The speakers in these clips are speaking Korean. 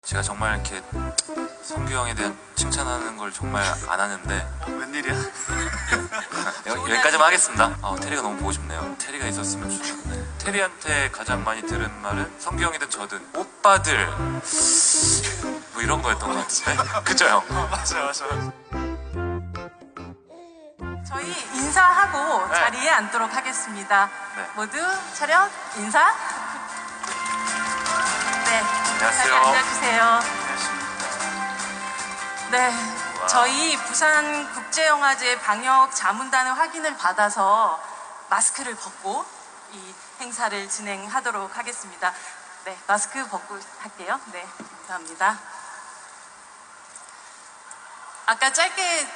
제가 정말 이렇게 성규 형에 대한 칭찬하는 걸 정말 안 하는데 웬일이야? 여기까지만 하겠습니다. 테리가 너무 보고 싶네요. 테리가 있었으면 좋겠네. 테리한테 가장 많이 들은 말은 성규 형이든 저든 오빠들 뭐 이런 거였던 것 같은데 그쵸 형? 맞아. 저희 인사하고 네. 자리에 앉도록 하겠습니다. 네. 모두 차렷 인사. 네, 안녕하세요. 자리에 앉아주세요. 네, 저희 부산국제영화제 방역 자문단의 확인을 받아서 마스크를 벗고 이 행사를 진행하도록 하겠습니다. 네, 마스크 벗고 할게요. 네, 감사합니다. 아까 짧게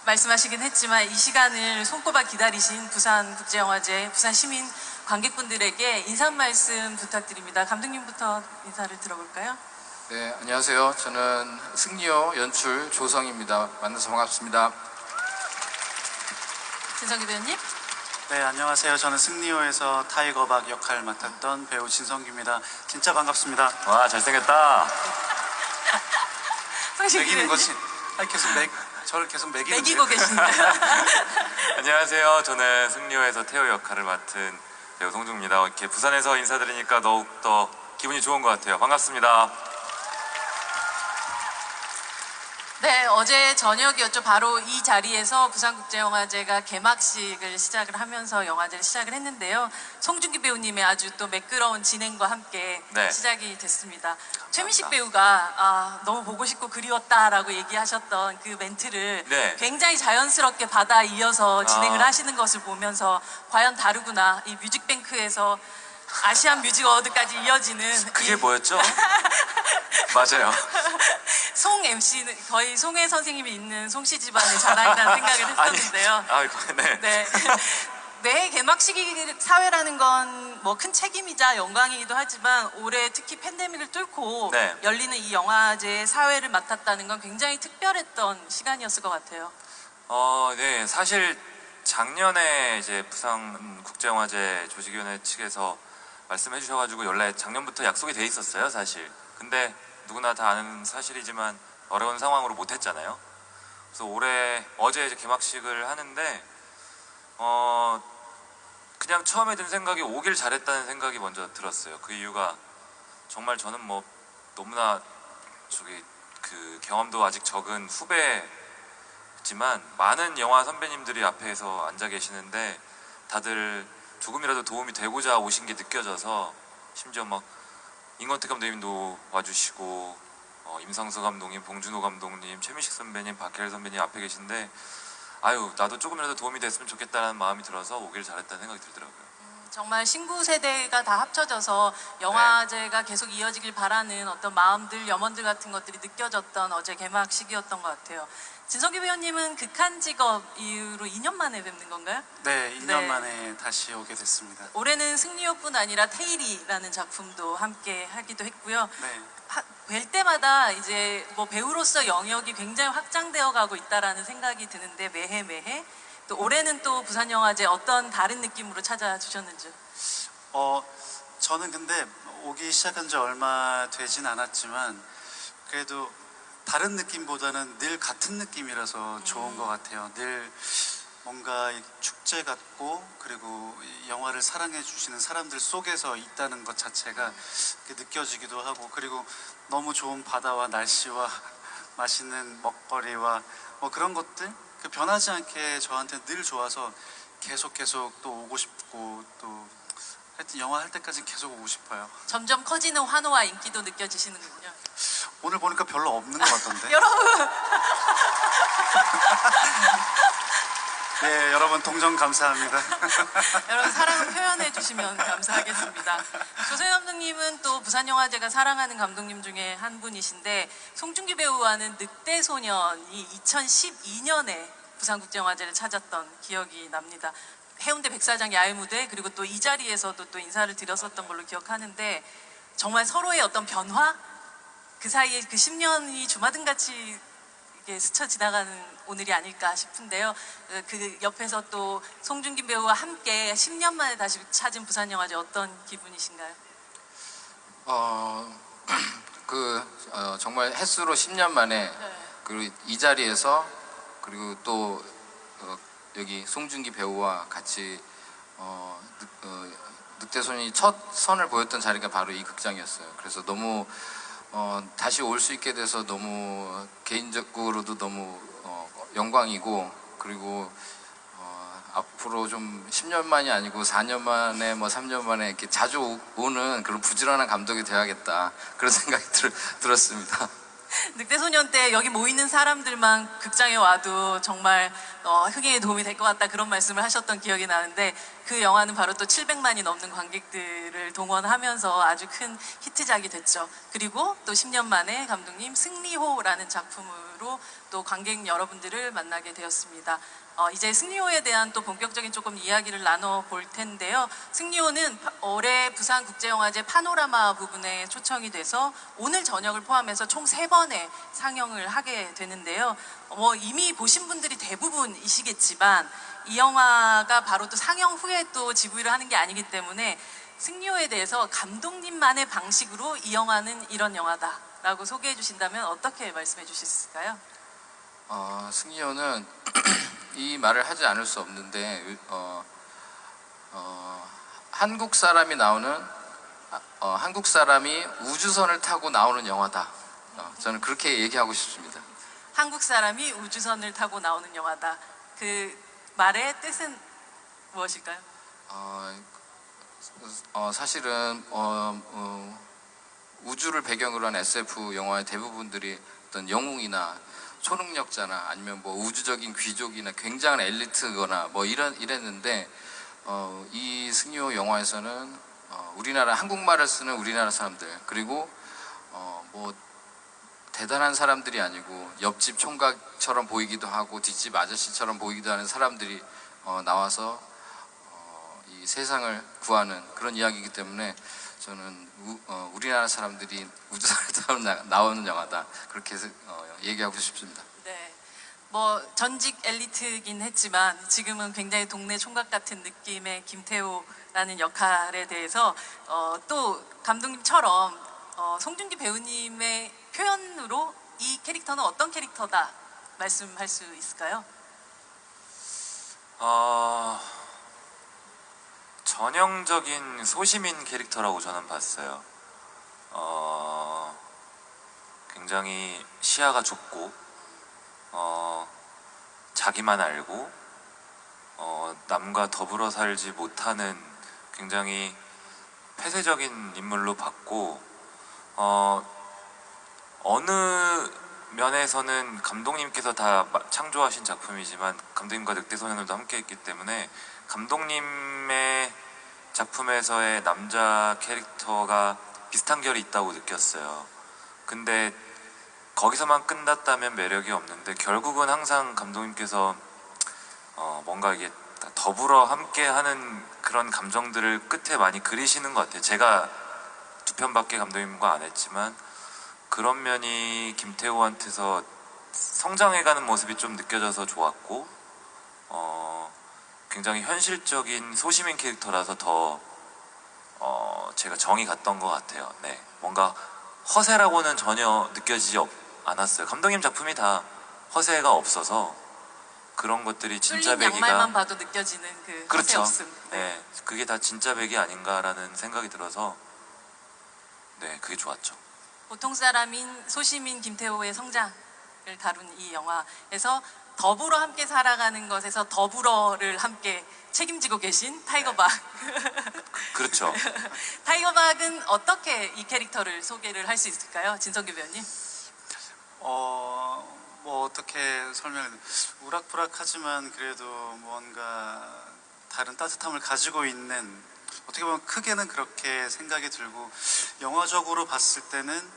말씀하시긴 했지만 이 시간을 손꼽아 기다리신 부산국제영화제 부산 시민 관객분들에게 인사 한 말씀 부탁드립니다. 감독님부터 인사를 들어볼까요? 네, 안녕하세요. 저는 승리호 연출 조성입니다. 만나서 반갑습니다. 진성기 배우님. 네, 안녕하세요. 저는 승리호에서 타이거박 역할 맡았던 배우 진성규입니다. 진짜 반갑습니다. 와 잘생겼다. 성식이 매기는 배우님. 거지? 아니, 저를 계속 매기는 매기고 계십니다. 안녕하세요. 저는 승리호에서 태호 역할을 맡은 배우 송중입니다. 이렇게 부산에서 인사드리니까 더욱더 기분이 좋은 것 같아요. 반갑습니다. 네, 어제 저녁이었죠. 바로 이 자리에서 부산국제영화제가 개막식을 시작을 하면서 영화제를 시작을 했는데요. 송중기 배우님의 아주 또 매끄러운 진행과 함께 네. 시작이 됐습니다. 최민식 배우가 너무 보고 싶고 그리웠다라고 얘기하셨던 그 멘트를 네. 굉장히 자연스럽게 받아 이어서 진행을 하시는 것을 보면서 과연 다르구나. 이 뮤직뱅크에서 아시안 뮤직 어워드까지 이어지는 그게 뭐였죠? 맞아요. 송 MC는 거의 송혜 선생님이 있는 송씨 집안의 자랑이라는 생각을 했었는데요. 네. 네. 매 개막식이 사회라는 건 뭐 큰 책임이자 영광이기도 하지만 올해 특히 팬데믹을 뚫고 네. 열리는 이 영화제의 사회를 맡았다는 건 굉장히 특별했던 시간이었을 것 같아요. 네. 사실 작년에 이제 부산국제영화제 조직위원회 측에서 말씀해 주셔가지고 원래 작년부터 약속이 돼 있었어요, 사실. 근데 누구나 다 아는 사실이지만 어려운 상황으로 못했잖아요. 그래서 어제 이제 개막식을 하는데 그냥 처음에 든 생각이 오길 잘했다는 생각이 먼저 들었어요. 그 이유가 정말 저는 뭐 너무나 그 경험도 아직 적은 후배지만 많은 영화 선배님들이 앞에서 앉아 계시는데 다들 조금이라도 도움이 되고자 오신 게 느껴져서 심지어 막 임권택 감독님도 와주시고 임상수 감독님, 봉준호 감독님, 최민식 선배님, 박해일 선배님 앞에 계신데 아유 나도 조금이라도 도움이 됐으면 좋겠다는 마음이 들어서 오길 잘했다는 생각이 들더라고요. 정말 신구 세대가 다 합쳐져서 영화제가 계속 이어지길 바라는 어떤 마음들, 염원들 같은 것들이 느껴졌던 어제 개막식이었던 것 같아요. 진성기 배우님은 극한 직업 이후로 2년 만에 뵙는 건가요? 네, 2년 네. 만에 다시 오게 됐습니다. 올해는 승리호뿐 아니라 테일이라는 작품도 함께 하기도 했고요. 네. 뵐 때마다 이제 뭐 배우로서 영역이 굉장히 확장되어 가고 있다라는 생각이 드는데 매해 또 올해는 또 부산영화제 어떤 다른 느낌으로 찾아주셨는지. 저는 근데 오기 시작한 지 얼마 되진 않았지만 그래도 다른 느낌보다는 늘 같은 느낌이라서 좋은 것 같아요. 늘 뭔가 축제 같고 그리고 영화를 사랑해 주시는 사람들 속에서 있다는 것 자체가 느껴지기도 하고 그리고 너무 좋은 바다와 날씨와 맛있는 먹거리와 뭐 그런 것들 변하지 않게 저한테 늘 좋아서 계속 또 오고 싶고 또 하여튼 영화 할 때까지 계속 오고 싶어요. 점점 커지는 환호와 인기도 느껴지시는군요. 오늘 보니까 별로 없는 것 같던데. 여러분 네, 여러분 동정 감사합니다. 여러분 사랑을 표현해 주시면 감사하겠습니다. 조세호 감독님은 또 부산영화제가 사랑하는 감독님 중에 한 분이신데 송중기 배우와는 늑대소년이 2012년에 부산국제영화제를 찾았던 기억이 납니다. 해운대 백사장 야외무대 그리고 또 이 자리에서도 또 인사를 드렸었던 걸로 기억하는데 정말 서로의 어떤 변화? 그 사이에 그 10년이 주마등같이 스쳐 지나가는 오늘이 아닐까 싶은데요. 그 옆에서 또 송중기 배우와 함께 10년 만에 다시 찾은 부산영화제 어떤 기분이신가요? 정말 햇수로 10년 만에 네. 그리고 이 자리에서 그리고 또 여기 송중기 배우와 같이 늑대소년이 첫 선을 보였던 자리가 바로 이 극장이었어요. 그래서 너무 다시 올 수 있게 돼서 너무 개인적으로도 너무 영광이고, 그리고 앞으로 좀 10년 만이 아니고 4년 만에 뭐 3년 만에 이렇게 자주 오는 그런 부지런한 감독이 되어야겠다, 그런 생각이 들었습니다. 늑대소년 때 여기 모이는 사람들만 극장에 와도 정말 흥행에 도움이 될 것 같다, 그런 말씀을 하셨던 기억이 나는데, 그 영화는 바로 또 700만이 넘는 관객들을 동원하면서 아주 큰 히트작이 됐죠. 그리고 또 10년 만에 감독님 승리호라는 작품으로 또 관객 여러분들을 만나게 되었습니다. 이제 승리호에 대한 또 본격적인 조금 이야기를 나눠볼 텐데요. 승리호는 올해 부산국제영화제 파노라마 부분에 초청이 돼서 오늘 저녁을 포함해서 총 3번의 상영을 하게 되는데요. 이미 보신 분들이 대부분이시겠지만 이 영화가 바로 또 상영 후에 또 지부를 하는 게 아니기 때문에 승리호에 대해서 감독님만의 방식으로 이 영화는 이런 영화다라고 소개해 주신다면 어떻게 말씀해 주실 수 있을까요? 승리호는 이 말을 하지 않을 수 없는데 한국 사람이 나오는 한국 사람이 우주선을 타고 나오는 영화다. 저는 그렇게 얘기하고 싶습니다. 한국 사람이 우주선을 타고 나오는 영화다. 그 말의 뜻은 무엇일까요? 사실은 우주를 배경으로 한 SF 영화의 대부분들이 어떤 영웅이나 초능력자나 아니면 뭐 우주적인 귀족이나 굉장한 엘리트거나 뭐 이랬는데, 이 승리호 영화에서는 우리나라 한국말을 쓰는 우리나라 사람들, 그리고 뭐 대단한 사람들이 아니고 옆집 총각처럼 보이기도 하고 뒷집 아저씨처럼 보이기도 하는 사람들이 나와서 이 세상을 구하는 그런 이야기이기 때문에 저는 우리나라 사람들이 우주선을 타고 나오는 영화다, 그렇게 얘기하고 싶습니다. 네, 뭐 전직 엘리트긴 했지만 지금은 굉장히 동네 총각 같은 느낌의 김태호라는 역할에 대해서 또 감독님처럼 송중기 배우님의 표현으로 이 캐릭터는 어떤 캐릭터다 말씀할 수 있을까요? 전형적인 소시민 캐릭터라고 저는 봤어요. 굉장히 시야가 좁고 자기만 알고 남과 더불어 살지 못하는 굉장히 폐쇄적인 인물로 봤고, 어느 면에서는 감독님께서 다 창조하신 작품이지만 감독님과 늑대소년들도 함께 했기 때문에 감독님의 작품에서의 남자 캐릭터가 비슷한 결이 있다고 느꼈어요. 근데 거기서만 끝났다면 매력이 없는데, 결국은 항상 감독님께서 뭔가 이게 더불어 함께하는 그런 감정들을 끝에 많이 그리시는 것 같아요. 제가 2편밖에 감독님과 안 했지만 그런 면이 김태호한테서 성장해가는 모습이 좀 느껴져서 좋았고, 굉장히 현실적인 소시민 캐릭터라서 더 제가 정이 갔던 것 같아요. 네, 뭔가 허세라고는 전혀 느껴지지 않았어요. 감독님 작품이 다 허세가 없어서 그런 것들이 진짜 뚫린 배기가, 양말만 봐도 느껴지는 그 그렇죠. 허세 없음. 네, 그게 다 진짜 배기 아닌가라는 생각이 들어서 네, 그게 좋았죠. 보통 사람인 소시민 김태호의 성장을 다룬 이 영화에서 더불어 함께 살아가는 것에서 더불어를 함께 책임지고 계신 타이거박. 그렇죠. 타이거박은 어떻게 이 캐릭터를 소개를 할 수 있을까요? 진성규 배우님. 뭐 어떻게 우락부락하지만 그래도 뭔가 다른 따뜻함을 가지고 있는, 어떻게 보면 크게는 그렇게 생각이 들고, 영화적으로 봤을 때는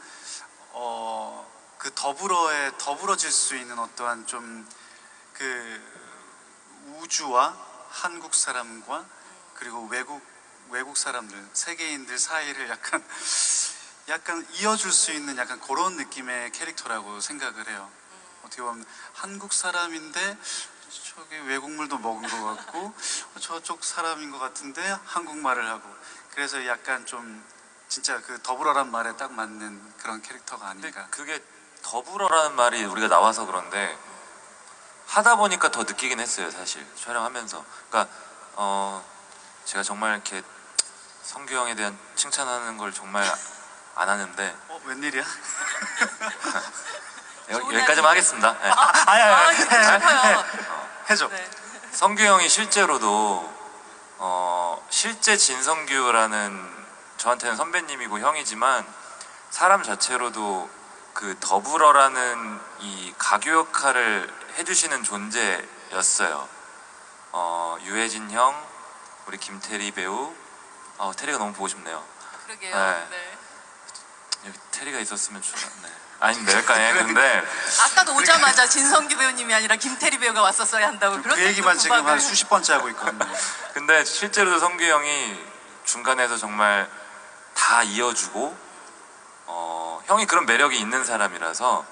그 더불어질 수 있는 어떠한 좀 그 우주와 한국 사람과 그리고 외국 사람들, 세계인들 사이를 약간 이어줄 수 있는 약간 그런 느낌의 캐릭터라고 생각을 해요. 어떻게 보면 한국 사람인데 저기 외국물도 먹은 것 같고 저쪽 사람인 것 같은데 한국말을 하고, 그래서 약간 좀 진짜 그 더불어란 말에 딱 맞는 그런 캐릭터가 근데 아닌가. 그게 더불어라는 말이 우리가 나와서 그런데 하다 보니까 더 느끼긴 했어요, 사실 촬영하면서. 그러니까 제가 정말 이렇게 성규 형에 대한 칭찬하는 걸 정말 안 하는데 웬일이야? 여기까지만 하겠습니다. 네. 아, 듣고 싶어요. 해줘. 네. 성규 형이 실제로도 실제 진성규라는 저한테는 선배님이고 형이지만 사람 자체로도 그 더불어라는 이 가교 역할을 해주시는 존재였어요. 유해진 형, 우리 김태리 배우, 태리가 너무 보고 싶네요. 그러게요. 네. 네. 여기 태리가 있었으면 좋겠네. 아닌데, 근데 아까도 오자마자 진성규 배우님이 아니라 김태리 배우가 왔었어야 한다고 그 그렇게 얘기만 또 지금 한 구박을. 수십 번째 하고 있거든요. 근데 실제로도 성규 형이 중간에서 정말 다 이어주고 형이 그런 매력이 있는 사람이라서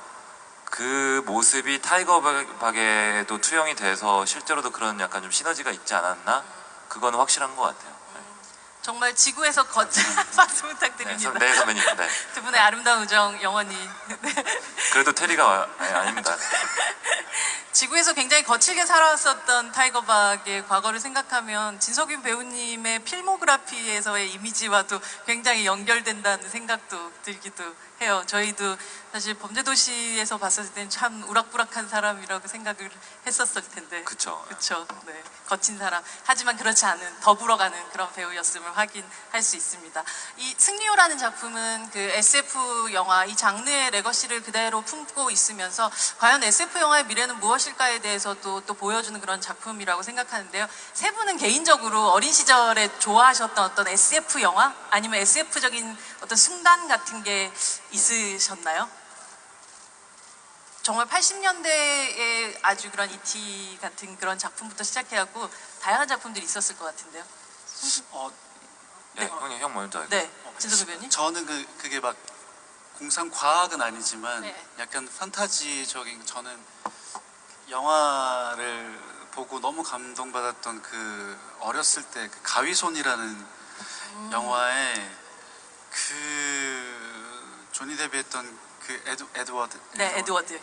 그 모습이 타이거박에도 투영이 돼서 실제로도 그런 약간 좀 시너지가 있지 않았나? 그건 확실한 것 같아요. 정말 지구에서 거친 박수 네, 부탁드립니다. 네 선배님. 네. 두 분의 아름다운 우정 영원히. 네. 그래도 테리가 아닙니다. 지구에서 굉장히 거칠게 살아왔었던 타이거박의 과거를 생각하면 진석윤 배우님의 필모그래피에서의 이미지와도 굉장히 연결된다는 생각도 들기도 해요. 저희도 사실 범죄도시에서 봤을 땐 참 우락부락한 사람이라고 생각을 했었을 텐데. 그쵸. 그쵸. 네. 거친 사람. 하지만 그렇지 않은 더불어가는 그런 배우였음을 확인할 수 있습니다. 이 승리호라는 작품은 그 SF 영화 이 장르의 레거시를 그대로 품고 있으면서 과연 SF 영화의 미래는 무엇일까에 대해서도 또 보여주는 그런 작품이라고 생각하는데요. 세 분은 개인적으로 어린 시절에 좋아하셨던 어떤 SF 영화 아니면 SF적인 어떤 순간 같은 게 있으셨나요? 정말 80년대에 아주 그런 E.T. 같은 그런 작품부터 시작해갖고 다양한 작품들이 있었을 것 같은데요. 네, 형 먼저 할게요. 네, 진석규 배우님. 저는 그게 막 공상 과학은 아니지만 네. 약간 판타지적인, 저는 영화를 보고 너무 감동받았던 그 어렸을 때 그 가위손이라는 영화에 그 조니 데뷔 했던 그 에드워드. 네, 에드워드.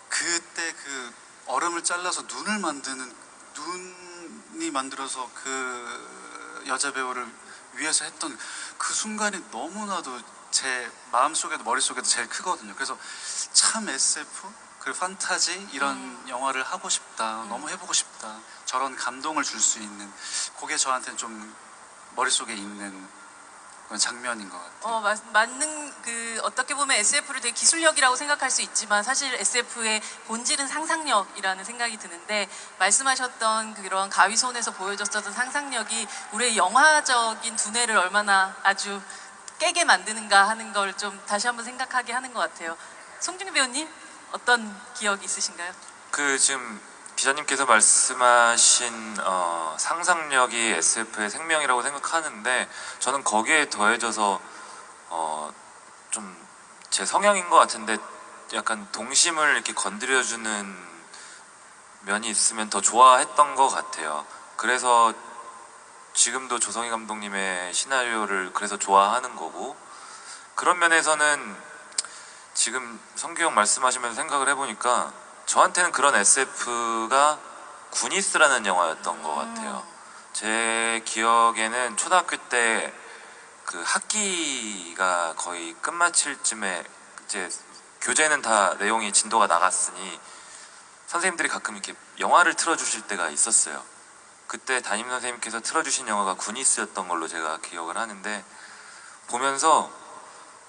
그때 그 얼음을 잘라서 눈을 만드는, 눈이 만들어서 그 여자 배우를 위해서 했던 그 순간이 너무나도 제 마음속에도 머릿속에도 제일 크거든요. 그래서 참 SF 그리고 판타지 이런 영화를 하고 싶다, 너무 해보고 싶다, 저런 감동을 줄 수 있는, 그게 저한테는 좀 머릿속에 있는 그런 장면인 것 같아요. 맞는 그 어떻게 보면 SF를 되게 기술력이라고 생각할 수 있지만 사실 SF의 본질은 상상력이라는 생각이 드는데 말씀하셨던 그런 가위손에서 보여줬었던 상상력이 우리의 영화적인 두뇌를 얼마나 아주 깨게 만드는가 하는 걸 좀 다시 한번 생각하게 하는 것 같아요. 송중기 배우님 어떤 기억이 있으신가요? 그 지금 기자님께서 말씀하신 상상력이 SF의 생명이라고 생각하는데 저는 거기에 더해져서 좀 제 성향인 것 같은데 약간 동심을 이렇게 건드려주는 면이 있으면 더 좋아했던 것 같아요. 그래서 지금도 조성희 감독님의 시나리오를 그래서 좋아하는 거고, 그런 면에서는 지금 성규 형 말씀하시면서 생각을 해보니까 저한테는 그런 SF가 구니스라는 영화였던 것 같아요. 제 기억에는 초등학교 때 그 학기가 거의 끝마칠 쯤에 이제 교재는 다 내용이 진도가 나갔으니 선생님들이 가끔 이렇게 영화를 틀어주실 때가 있었어요. 그때 담임 선생님께서 틀어주신 영화가 구니스였던 걸로 제가 기억을 하는데, 보면서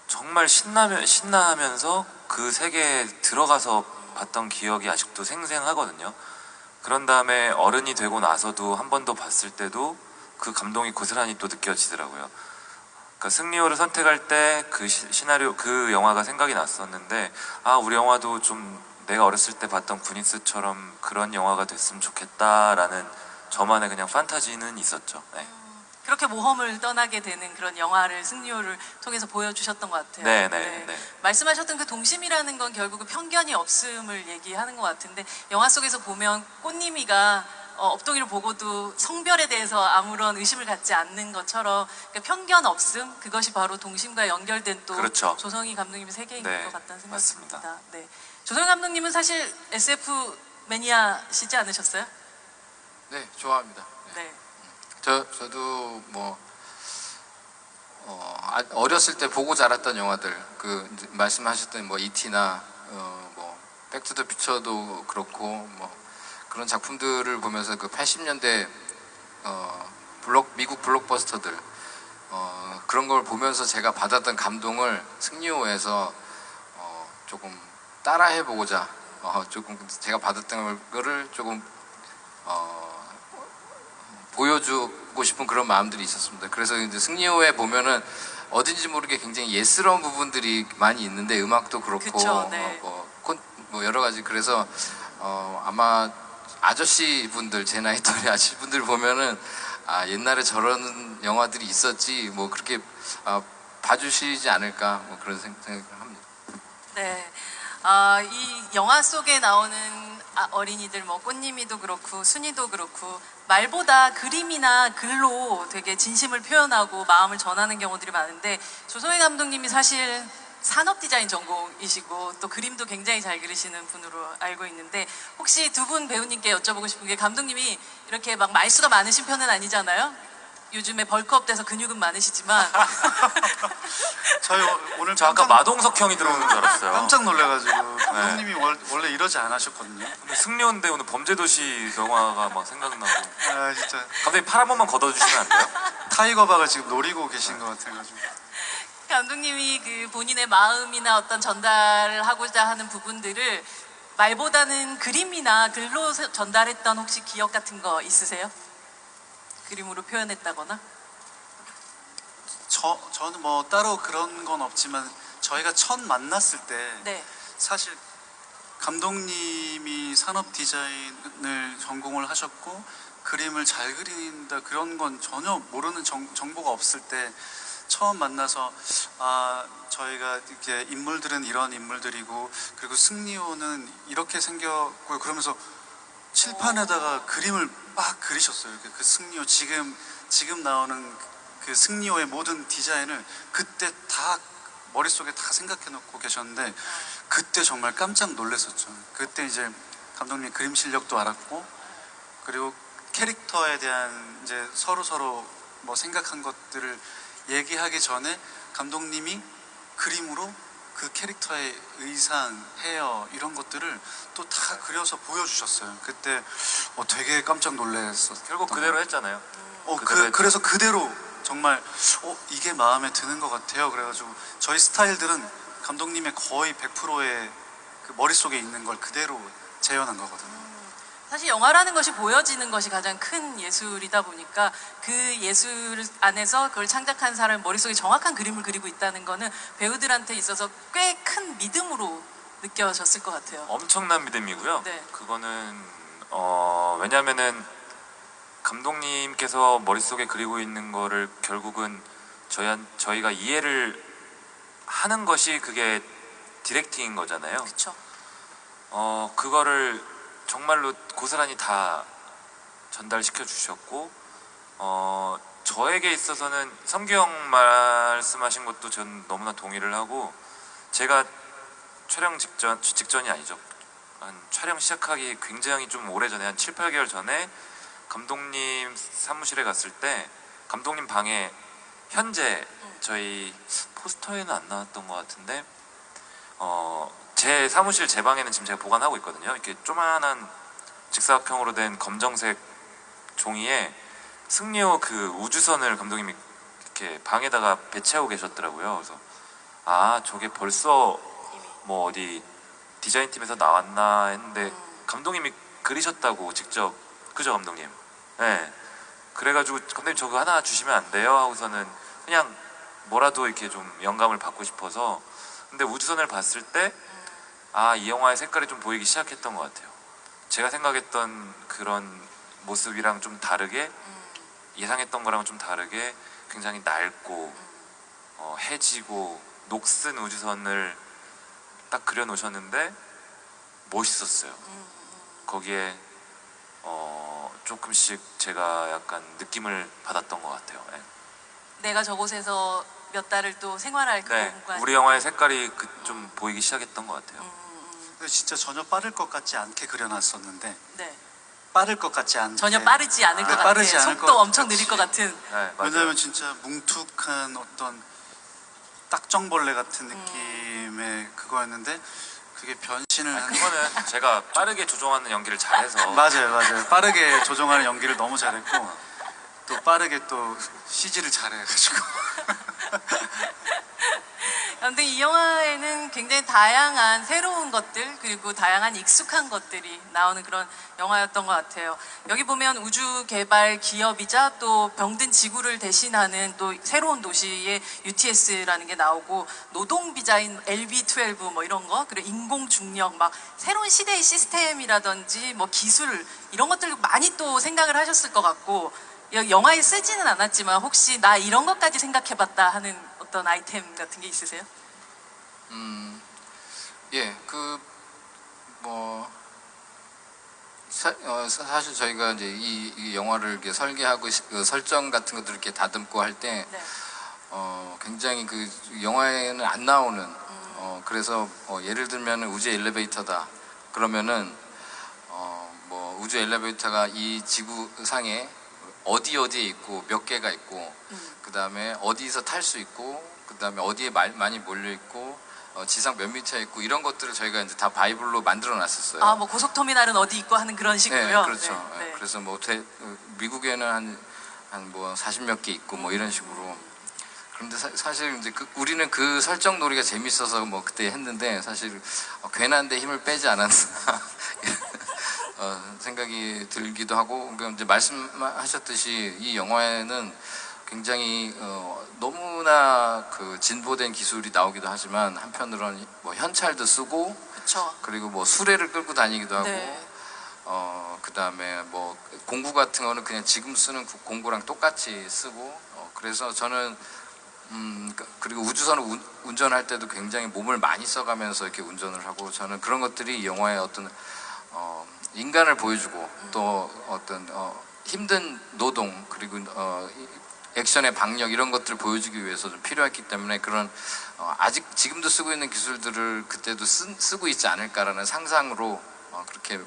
정말 신나하면서 그 세계에 들어가서 봤던 기억이 아직도 생생하거든요. 그런 다음에 어른이 되고 나서도 한 번 더 봤을 때도 그 감동이 고스란히 또 느껴지더라고요. 그러니까 승리호를 선택할 때 그 시나리오, 그 영화가 생각이 났었는데, 우리 영화도 좀 내가 어렸을 때 봤던 구니스처럼 그런 영화가 됐으면 좋겠다라는 저만의 그냥 판타지는 있었죠. 네. 그렇게 모험을 떠나게 되는 그런 영화를 승리호를 통해서 보여주셨던 것 같아요. 네. 말씀하셨던 그 동심이라는 건 결국은 편견이 없음을 얘기하는 것 같은데, 영화 속에서 보면 꽃님이가 업동이를 보고도 성별에 대해서 아무런 의심을 갖지 않는 것처럼 그러니까 편견 없음 그것이 바로 동심과 연결된 또 그렇죠. 조성희 감독님의 세계인 네, 것 같다는 생각이 맞습니다. 듭니다. 네. 조성희 감독님은 사실 SF 매니아시지 않으셨어요? 네, 좋아합니다. 네. 네. 저도 뭐 어렸을 때 보고 자랐던 영화들 그 이제 말씀하셨던 뭐 E.T.나 뭐 백투더퓨처도 그렇고 뭐 그런 작품들을 보면서 그 80년대 미국 블록버스터들 그런 걸 보면서 제가 받았던 감동을 승리호에서 조금 따라해보고자 조금 제가 받았던 거를 조금 보여주고 싶은 그런 마음들이 있었습니다. 그래서 이제 승리호에 보면은 어딘지 모르게 굉장히 예스러운 부분들이 많이 있는데 음악도 그렇고 그쵸, 네. 뭐 여러 가지 그래서 아마 아저씨 분들 제 나이 또래 아저씨 분들 보면은 아 옛날에 저런 영화들이 있었지 뭐 그렇게 봐주시지 않을까 뭐 그런 생각을 합니다. 네. 이 영화 속에 나오는 어린이들 뭐 꽃님이도 그렇고 순이도 그렇고 말보다 그림이나 글로 되게 진심을 표현하고 마음을 전하는 경우들이 많은데 조성희 감독님이 사실 산업 디자인 전공이시고 또 그림도 굉장히 잘 그리시는 분으로 알고 있는데 혹시 두 분 배우님께 여쭤보고 싶은 게 감독님이 이렇게 막 말수가 많으신 편은 아니잖아요. 요즘에 벌크업 돼서 근육은 많으시지만 저희 오늘 저 아까 마동석 형이 들어오는 줄 알았어요. 깜짝 놀래가지고 감독님이 원래 이러지 않으셨거든요. 근데 승려인데 오늘 범죄도시 영화가 막 생각나고. 아 진짜 갑자기 팔 한 번만 걷어주시면 안 돼요? 타이거바가 지금 노리고 계신 것 같아가지고. 감독님이 그 본인의 마음이나 어떤 전달을 하고자 하는 부분들을 말보다는 그림이나 글로 전달했던 혹시 기억 같은 거 있으세요? 그림으로 표현했다거나? 저는 뭐 따로 그런 건 없지만 저희가 첫 만났을 때 네. 사실 감독님이 산업 디자인을 전공을 하셨고 그림을 잘 그린다 그런 건 전혀 모르는 정보가 없을 때 처음 만나서 저희가 이렇게 인물들은 이런 인물들이고 그리고 승리호는 이렇게 생겼고 그러면서 칠판에다가 그림을 막 그리셨어요. 그 승리호 지금 나오는 그 승리호의 모든 디자인을 그때 다 머릿속에 다 생각해 놓고 계셨는데 그때 정말 깜짝 놀랐었죠. 그때 이제 감독님 그림 실력도 알았고 그리고 캐릭터에 대한 이제 서로 뭐 생각한 것들을 얘기하기 전에 감독님이 그림으로 그 캐릭터의 의상, 헤어 이런 것들을 또 다 그려서 보여주셨어요. 그때 되게 깜짝 놀랐었어요. 결국 그대로 했잖아요. 그래서 그대로 정말 이게 마음에 드는 것 같아요. 그래가지고 저희 스타일들은 감독님의 거의 100%의 그 머릿속에 있는 걸 그대로 재현한 거거든요. 사실 영화라는 것이 보여지는 것이 가장 큰 예술이다 보니까 그 예술 안에서 그걸 창작한 사람의 머릿속에 정확한 그림을 그리고 있다는 거는 배우들한테 있어서 꽤 큰 믿음으로 느껴졌을 것 같아요. 엄청난 믿음이고요. 네. 그거는 왜냐면은 감독님께서 머릿속에 그리고 있는 거를 결국은 저희가 이해를 하는 것이 그게 디렉팅인 거잖아요. 그렇죠. 그거를 정말로 고스란히 다 전달시켜 주셨고 저에게 있어서는 성규 형 말씀하신 것도 전 너무나 동의를 하고 제가 촬영 직전이 아니죠. 한 촬영 시작하기 굉장히 좀 오래전에 한 7, 8개월 전에 감독님 사무실에 갔을 때 감독님 방에 현재 저희 포스터에는 안 나왔던 것 같은데 제 사무실 제 방에는 지금 제가 보관하고 있거든요. 이렇게 조만한 직사각형으로 된 검정색 종이에 승리호 그 우주선을 감독님이 이렇게 방에다가 배치하고 계셨더라고요. 그래서 저게 벌써 뭐 어디 디자인팀에서 나왔나 했는데 감독님이 그리셨다고 직접. 그죠 감독님? 네. 그래가지고 감독님 저거 하나 주시면 안 돼요? 하고서는 그냥 뭐라도 이렇게 좀 영감을 받고 싶어서 근데 우주선을 봤을 때 이 영화의 색깔이 좀 보이기 시작했던 것 같아요. 제가 생각했던 그런 모습이랑 좀 다르게 예상했던 거랑 좀 다르게 굉장히 낡고 해지고 녹슨 우주선을 딱 그려놓으셨는데 멋있었어요. 거기에 조금씩 제가 약간 느낌을 받았던 것 같아요. 네. 내가 저곳에서 몇 달을 또 생활할 그 네, 공간. 우리 영화의 색깔이 좀 보이기 시작했던 것 같아요. 근데 진짜 전혀 빠를 것 같지 않게 그려놨었는데 네. 빠를 것 같지 않게 전혀 빠르지 않을 것 빠르지 같아요. 않을 속도 것 엄청 같이. 느릴 것 같은. 네, 맞아요. 왜냐하면 진짜 뭉툭한 어떤 딱정벌레 같은 느낌의 그거였는데 그게 변신을 하는 그거는 제가 빠르게 조종하는 연기를 잘해서 맞아요. 빠르게 조종하는 연기를 너무 잘했고 또 빠르게 또 CG를 잘해가지고 아무튼 이 영화에는 굉장히 다양한 새로운 것들 그리고 다양한 익숙한 것들이 나오는 그런 영화였던 것 같아요. 여기 보면 우주 개발 기업이자 또 병든 지구를 대신하는 또 새로운 도시의 UTS라는 게 나오고 노동 비자인 LB12 뭐 이런 거 그리고 인공 중력 막 새로운 시대의 시스템이라든지 뭐 기술 이런 것들 많이 또 생각을 하셨을 것 같고 영화에 쓰지는 않았지만 혹시 나 이런 것까지 생각해봤다 하는 어떤 아이템 같은 게 있으세요? 예, 사실 저희가 이제 이 영화를 이렇게 설계하고 그 설정 같은 것들 이렇게 다듬고 할 때 네. 굉장히 그 영화에는 안 나오는 그래서 예를 들면 우주 엘리베이터다 그러면은 뭐 우주 엘리베이터가 이 지구상에 어디에 있고 몇 개가 있고 그 다음에 어디서 탈 수 있고 그 다음에 어디에 많이 몰려 있고 지상 몇 미터에 있고 이런 것들을 저희가 이제 다 바이블로 만들어 놨었어요. 아, 뭐 고속터미널은 어디 있고 하는 그런 식으로요? 네, 그렇죠. 네, 네. 그래서 뭐 미국에는 한 뭐 40몇 개 있고 뭐 이런 식으로. 그런데 사실 이제 우리는 그 설정 놀이가 재밌어서 뭐 그때 했는데 사실 괜한데 힘을 빼지 않았나 생각이 들기도 하고 그러니까 이제 말씀하셨듯이 이 영화에는 굉장히 너무나 그 진보된 기술이 나오기도 하지만 한편으로는 뭐 현찰도 쓰고 그렇죠. 그리고 뭐 수레를 끌고 다니기도 하고 네. 그 다음에 뭐 공구 같은 거는 그냥 지금 쓰는 공구랑 똑같이 쓰고 그래서 저는 그리고 우주선을 운전할 때도 굉장히 몸을 많이 써가면서 이렇게 운전을 하고 저는 그런 것들이 이 영화의 어떤 인간을 보여주고 또 어떤 힘든 노동 그리고 액션의 박력 이런 것들을 보여주기 위해서 좀 필요했기 때문에 그런 아직 지금도 쓰고 있는 기술들을 그때도 쓰고 있지 않을까라는 상상으로 그렇게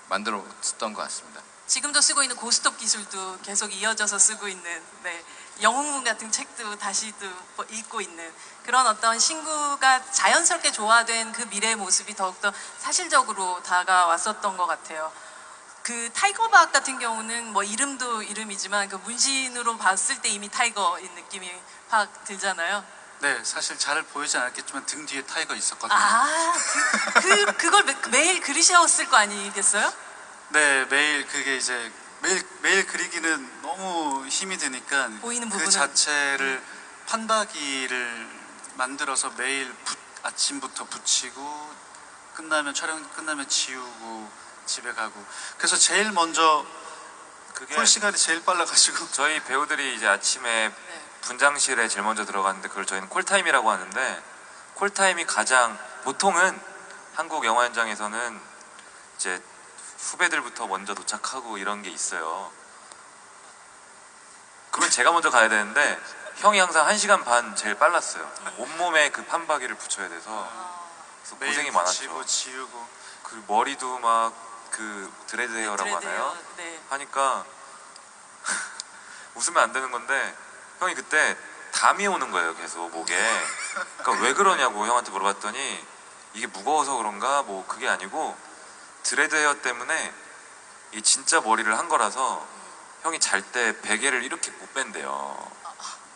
만들었던 것 같습니다. 지금도 쓰고 있는 고스톱 기술도 계속 이어져서 쓰고 있는 네. 영웅문 같은 책도 다시 또 읽고 있는 그런 어떤 신구가 자연스럽게 조화된 그 미래의 모습이 더욱더 사실적으로 다가왔었던 것 같아요. 그 타이거박 같은 경우는 뭐 이름도 이름이지만 그 문신으로 봤을 때 이미 타이거인 느낌이 확 들잖아요. 네, 사실 잘 보이지 않았겠지만 등 뒤에 타이거 있었거든요. 아, 그걸 매일 그리셨을 거 아니겠어요? 네, 매일 그게 이제 매일 그리기는 너무 힘이 드니까 보이는 그 부분은- 자체를 판다기를 만들어서 매일 아침부터 붙이고 촬영 끝나면 지우고 집에 가고 그래서 제일 먼저 그게 콜 시간이 제일 빨라가지고 저희 배우들이 이제 아침에 분장실에 제일 먼저 들어갔는데 그걸 저희는 콜타임이라고 하는데 콜타임이 가장 보통은 한국 영화 현장에서는 이제 후배들부터 먼저 도착하고 이런 게 있어요. 그러면 제가 먼저 가야 되는데 형이 항상 1시간 반 제일 빨랐어요. 온몸에 그 판박이를 붙여야 돼서 그래서 매일 고생이 붙이고 많았죠. 지우고 그 머리도 막 그 드레드 헤어라고 드레드 하나요? 헤어, 네. 하니까 웃으면 안 되는 건데 형이 그때 담이 오는 거예요 계속 목에. 그러니까 왜 그러냐고 형한테 물어봤더니 이게 무거워서 그런가 뭐 그게 아니고 드레드 헤어 때문에 이 진짜 머리를 한 거라서 형이 잘 때 베개를 이렇게 못 뺀대요.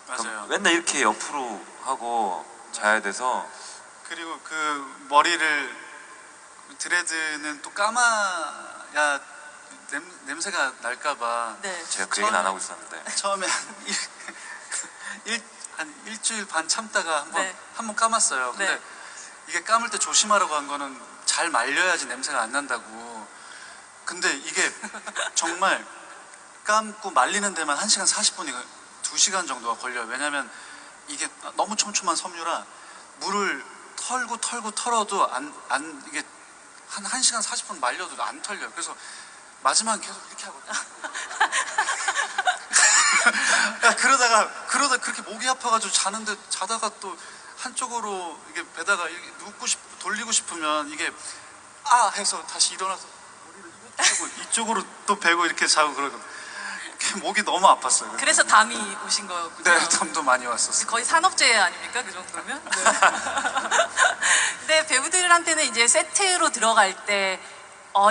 맞아요. 그러니까 맨날 이렇게 옆으로 하고 자야 돼서 그리고 그 머리를 드레드는 또 감아야 냄새가 날까봐 네. 제가 그 얘기는 안 하고 있었는데 처음에 한 일주일 반 참다가 네. 한번 감았어요. 근데 네. 이게 감을 때 조심하라고 한 거는 잘 말려야지 냄새가 안 난다고. 근데 이게 정말 감고 말리는 데만 1시간 40분이 2시간 정도가 걸려요. 왜냐면 이게 너무 촘촘한 섬유라 물을 털고 털어도 이게 한 1시간 40분 말려도 안 털려요. 그래서 마지막은 계속 이렇게 하거든요. 야, 그러다 그렇게 목이 아파가지고 자다가 또 한쪽으로 이게 배다가 이렇게 돌리고 싶으면 이게 해서 다시 일어나서 머리를 이렇게 하고 이쪽으로 또 베고 이렇게 자고 그러고 목이 너무 아팠어요. 그래서 담이 오신 거군요. 네, 담도 많이 왔었어요. 거의 산업재해 아닙니까? 그 정도면? 네. 근데 배우들한테는 이제 세트로 들어갈 때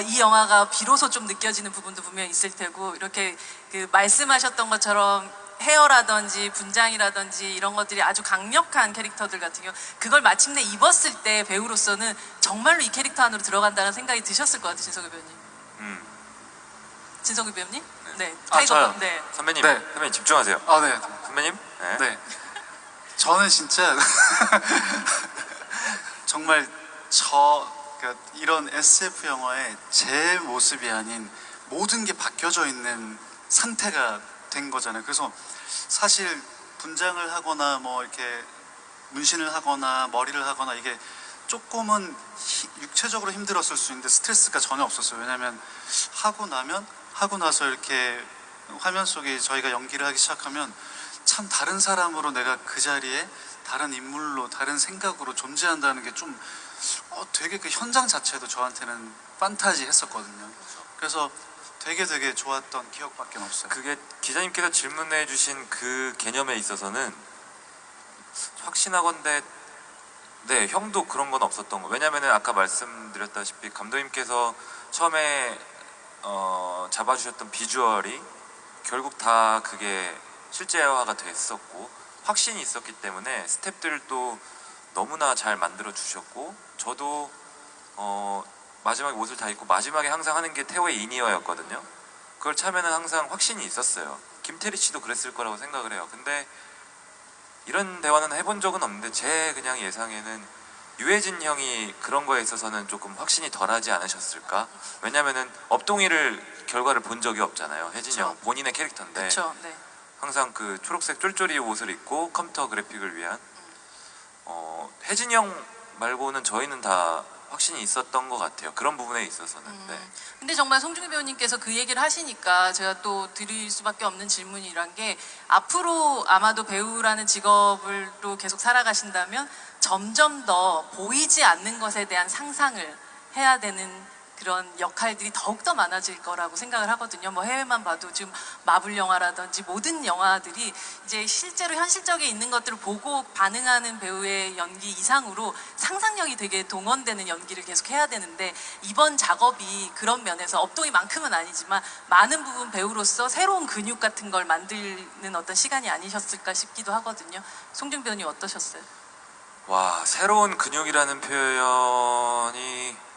이 영화가 비로소 좀 느껴지는 부분도 분명히 있을 테고, 이렇게 그 말씀하셨던 것처럼 헤어라든지 분장이라든지 이런 것들이 아주 강력한 캐릭터들 같은 경우, 그걸 마침내 입었을 때 배우로서는 정말로 이 캐릭터 안으로 들어간다는 생각이 드셨을 것 같아요, 진성규 배우님. 진성규 배우님? 네. 저요? 네. 선배님, 네. 선배님 집중하세요. 네. 선배님, 네. 네. 저는 진짜 정말 그러니까 이런 SF 영화에 제 모습이 아닌 모든 게 바뀌어져 있는 상태가 된 거잖아요. 그래서 사실 분장을 하거나 뭐 이렇게 문신을 하거나 머리를 하거나 이게 조금은 육체적으로 힘들었을 수 있는데 스트레스가 전혀 없었어요. 왜냐하면 하고 나서 이렇게 화면 속에 저희가 연기를 하기 시작하면 참 다른 사람으로 내가 그 자리에 다른 인물로 다른 생각으로 존재한다는 게 좀 되게 그 현장 자체도 저한테는 판타지 했었거든요. 그래서 되게 좋았던 기억밖에 없어요. 그게 기자님께서 질문해 주신 그 개념에 있어서는 확신하건대 네, 형도 그런 건 없었던 거. 왜냐면은 아까 말씀드렸다시피 감독님께서 처음에 잡아주셨던 비주얼이 결국 다 그게 실제화가 됐었고 확신이 있었기 때문에 스태프들도 너무나 잘 만들어 주셨고, 저도 마지막에 옷을 다 입고 마지막에 항상 하는 게 태호의 인이어였거든요. 그걸 차면은 항상 확신이 있었어요. 김태리 씨도 그랬을 거라고 생각을 해요. 근데 이런 대화는 해본 적은 없는데 제 그냥 예상에는 유해진 형이 그런 거에 있어서는 조금 확신이 덜하지 않으셨을까? 왜냐면은 업동이를 결과를 본 적이 없잖아요. 혜진이 그쵸. 형 본인의 캐릭터인데 그렇죠. 네. 항상 그 초록색 쫄쫄이 옷을 입고 컴퓨터 그래픽을 위한 혜진이 형 말고는 저희는 다 확신이 있었던 것 같아요. 그런 부분에 있어서는. 네. 근데 정말 송중기 배우님께서 그 얘기를 하시니까 제가 또 드릴 수밖에 없는 질문이란 게, 앞으로 아마도 배우라는 직업으로 계속 살아가신다면 점점 더 보이지 않는 것에 대한 상상을 해야 되는 그런 역할들이 더욱더 많아질 거라고 생각을 하거든요. 뭐 해외만 봐도 지금 마블 영화라든지 모든 영화들이 이제 실제로 현실적에 있는 것들을 보고 반응하는 배우의 연기 이상으로 상상력이 되게 동원되는 연기를 계속 해야 되는데, 이번 작업이 그런 면에서 업동이만큼은 아니지만 많은 부분 배우로서 새로운 근육 같은 걸 만드는 어떤 시간이 아니셨을까 싶기도 하거든요. 송중 배우님 어떠셨어요? 와, 새로운 근육이라는 표현이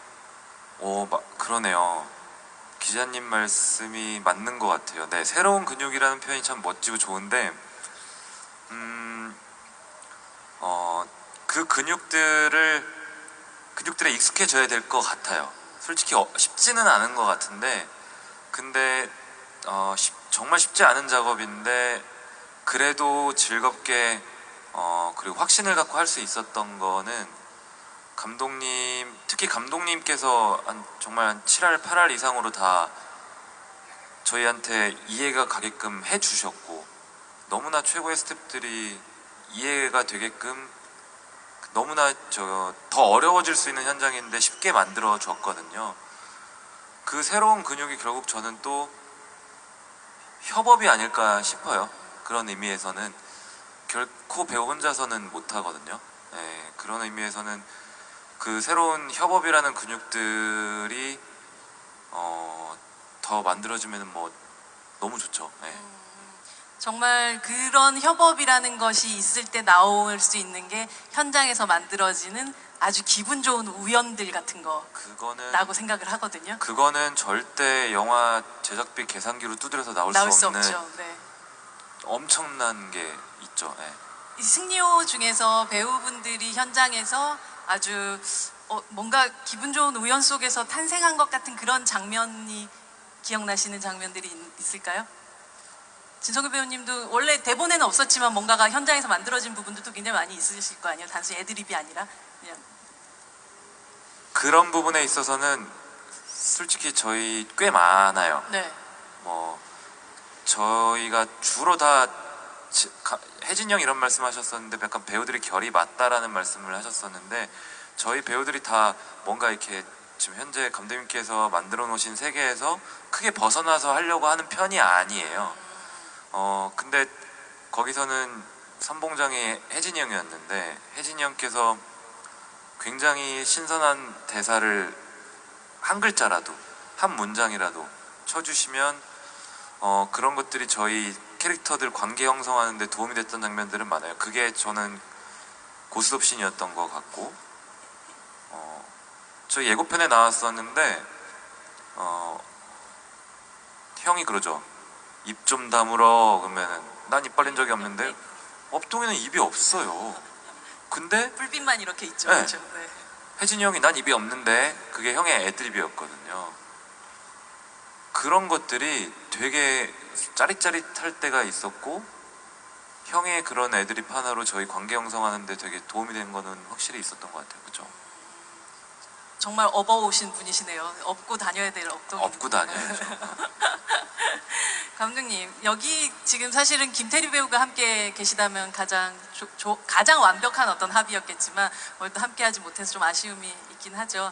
그러네요. 기자님 말씀이 맞는 것 같아요. 네, 새로운 근육이라는 표현이 참 멋지고 좋은데 그 근육들에 익숙해져야 될 것 같아요. 솔직히 쉽지는 않은 것 같은데, 근데 정말 쉽지 않은 작업인데 그래도 즐겁게 그리고 확신을 갖고 할 수 있었던 거는 감독님, 특히 감독님께서 정말 한 7할, 8할 이상으로 다 저희한테 이해가 가게끔 해주셨고, 너무나 최고의 스태프들이 이해가 되게끔 너무나 더 어려워질 수 있는 현장인데 쉽게 만들어 줬거든요. 그 새로운 근육이 결국 저는 또 협업이 아닐까 싶어요. 그런 의미에서는 결코 배우 혼자서는 못하거든요. 네, 그런 의미에서는 그 새로운 협업이라는 근육들이 더 만들어지면 뭐 너무 좋죠. 네. 정말 그런 협업이라는 것이 있을 때 나올 수 있는 게 현장에서 만들어지는 아주 기분 좋은 우연들 같은 거라고 생각을 하거든요. 그거는 절대 영화 제작비 계산기로 두드려서 나올 수 없는 없죠. 네. 엄청난 게 있죠. 네. 이 승리호 중에서 배우분들이 현장에서 아주 뭔가 기분 좋은 우연 속에서 탄생한 것 같은 그런 장면이 기억나시는 장면들이 있을까요? 진성규 배우님도 원래 대본에는 없었지만 뭔가가 현장에서 만들어진 부분들도 굉장히 많이 있으실 거 아니에요? 단순히 애드립이 아니라 그냥. 그런 부분에 있어서는 솔직히 저희 꽤 많아요. 네. 뭐 저희가 주로 다 혜진 형 이런 말씀하셨었는데 약간 배우들이 결이 맞다라는 말씀을 하셨었는데 저희 배우들이 다 뭔가 이렇게 지금 현재 감독님께서 만들어 놓으신 세계에서 크게 벗어나서 하려고 하는 편이 아니에요. 근데 거기서는 선봉장이 혜진이 형이었는데 혜진이 형께서 굉장히 신선한 대사를 한 글자라도 한 문장이라도 쳐주시면 그런 것들이 저희 캐릭터들 관계 형성하는 데 도움이 됐던 장면들은 많아요. 그게 저는 고스톱신이었던 것 같고 저 예고편에 나왔었는데 형이 그러죠. 입 좀 다물어 그러면은 난 입 벌린 적이 없는데 업동이는 입이 없어요. 근데 불빛만 이렇게 있죠. 네. 그렇죠? 네. 혜진이 형이 난 입이 없는데 그게 형의 애드립이었거든요. 그런 것들이 되게 짜릿짜릿할 때가 있었고 형의 그런 애드립 하나로 저희 관계 형성하는데 되게 도움이 된 거는 확실히 있었던 것 같아요. 그죠? 정말 업어오신 분이시네요. 업고 다녀야 될 업동. 업고 다녀야죠. 감독님, 여기 지금 사실은 김태리 배우가 함께 계시다면 가장 완벽한 어떤 합이었겠지만 오늘 또 함께하지 못해서 좀 아쉬움이 있긴 하죠.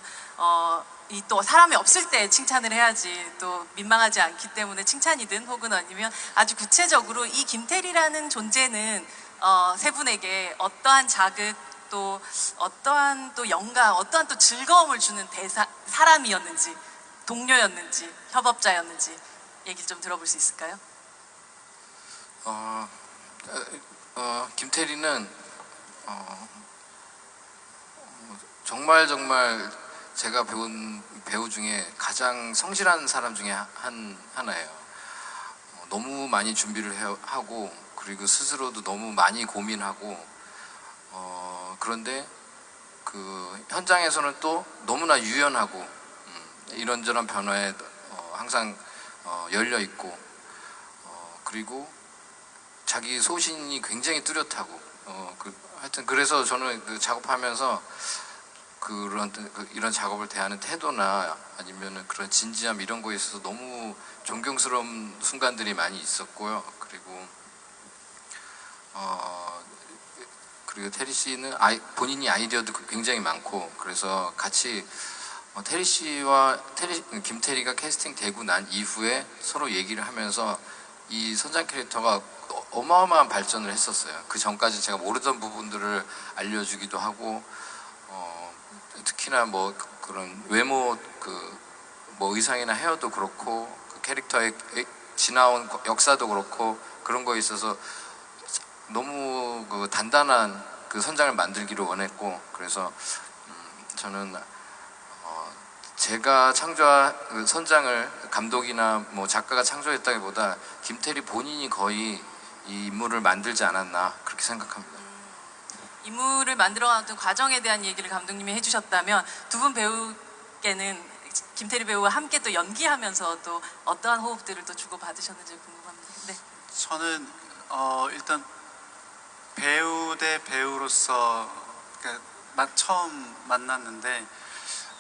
이 또 사람이 없을 때 칭찬을 해야지 또 민망하지 않기 때문에 칭찬이든 혹은 아니면 아주 구체적으로 이 김태리라는 존재는 세 분에게 어떠한 자극 또 어떠한 또 영감, 어떠한 또 즐거움을 주는 사람이었는지, 동료였는지, 협업자였는지 얘기 좀 들어볼 수 있을까요? 김태리는 정말 제가 배운 배우 중에 가장 성실한 사람 중에 하나예요. 너무 많이 준비를 하고 그리고 스스로도 너무 많이 고민하고 그런데 그 현장에서는 또 너무나 유연하고 이런저런 변화에 항상 열려 있고 그리고 자기 소신이 굉장히 뚜렷하고 하여튼 그래서 저는 그 작업하면서 이런 작업을 대하는 태도나 아니면은 그런 진지함 이런 거에 있어서 너무 존경스러운 순간들이 많이 있었고요. 그리고 테리 씨는 본인이 아이디어도 굉장히 많고 그래서 같이 테리 씨와 김태리가 캐스팅 되고 난 이후에 서로 얘기를 하면서 이 선장 캐릭터가 어마어마한 발전을 했었어요. 그 전까지 제가 모르던 부분들을 알려주기도 하고 특히나 뭐 그런 외모 뭐 의상이나 헤어도 그렇고 그 캐릭터의 지나온 역사도 그렇고 그런 거에 있어서 너무 그 단단한 그 선장을 만들기를 원했고 그래서 저는 제가 창조한 그 선장을 감독이나 뭐 작가가 창조했다기보다 김태리 본인이 거의 이 인물을 만들지 않았나 그렇게 생각합니다. 인물을 만들어가는 과정에 대한 얘기를 감독님이 해주셨다면 두 분 배우께는 김태리 배우와 함께 또 연기하면서 또 어떠한 호흡들을 또 주고 받으셨는지 궁금합니다. 네. 저는 일단 배우 대 배우로서 그러니까 처음 만났는데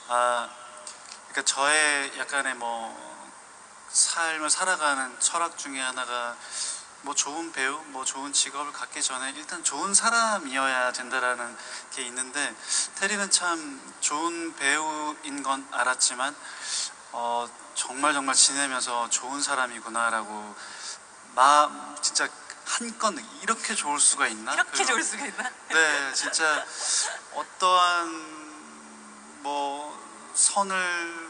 그러니까 저의 약간의 뭐 삶을 살아가는 철학 중에 하나가 뭐 좋은 배우, 뭐 좋은 직업을 갖기 전에 일단 좋은 사람이어야 된다라는 게 있는데 테리는 참 좋은 배우인 건 알았지만 정말 지내면서 좋은 사람이구나라고 진짜 한 건 이렇게 좋을 수가 있나? 이렇게 좋을 수가 있나? 네, 진짜 어떠한 뭐 선을